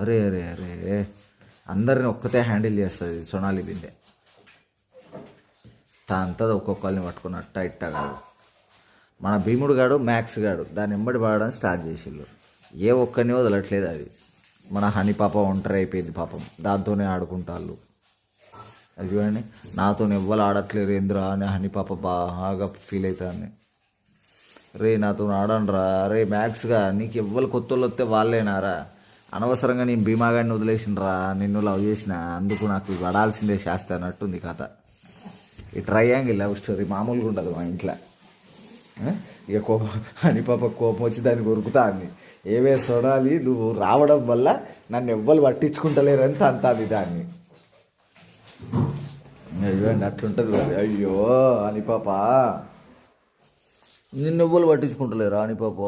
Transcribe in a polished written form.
అరే అరే అరే, అందరిని ఒక్కతే హ్యాండిల్ చేస్తుంది సొనాలి బిందె. అంతా ఒక్కొక్కరిని పట్టుకుని అట్ట ఇట్ట కాదు. మన భీముడు గాడు మ్యాక్స్ గాడు దాన్ని ఎంబడి పడడం స్టార్ట్ చేసిళ్ళు. ఏ ఒక్కరిని వదలట్లేదు అది. మన హనీ పాప ఒంటరి అయిపోయింది పాపం, దాంతోనే ఆడుకుంటాళ్ళు. అది చూడండి, నాతో ఎవ్వరు ఆడట్లేరు ఏంద్రా అని హనీ పాప బాగా ఫీల్ అవుతుంది. రే నాతో ఆడనరా, రే మ్యాక్స్గా నీకు ఎవ్వరు కొత్త వాళ్ళు వస్తే వాళ్ళేనారా, అనవసరంగా నేను భీమాగాడిని వదిలేసినరా, నిన్ను లవ్ చేసిన, అందుకు నాకు పడాల్సిందే శాస్త్ర అన్నట్టుంది కథ. ఈ ట్రయాంగిల్ లవ్ స్టోరీ మామూలుగా ఉండదు మా ఇంట్లో. ఇక కోపం అని పాప కోపం వచ్చి దాన్ని కొరుకుతా అంది. ఏవే సొనాలి, నువ్వు రావడం వల్ల నన్ను ఎవ్వరు పట్టించుకుంటలేరని తంతాది దాన్ని. ఇవ్వండి అట్లుంటుంది మరి. అయ్యో అని పాప, నిన్ను ఎవ్వరు పట్టించుకుంటలేరా అని పాప.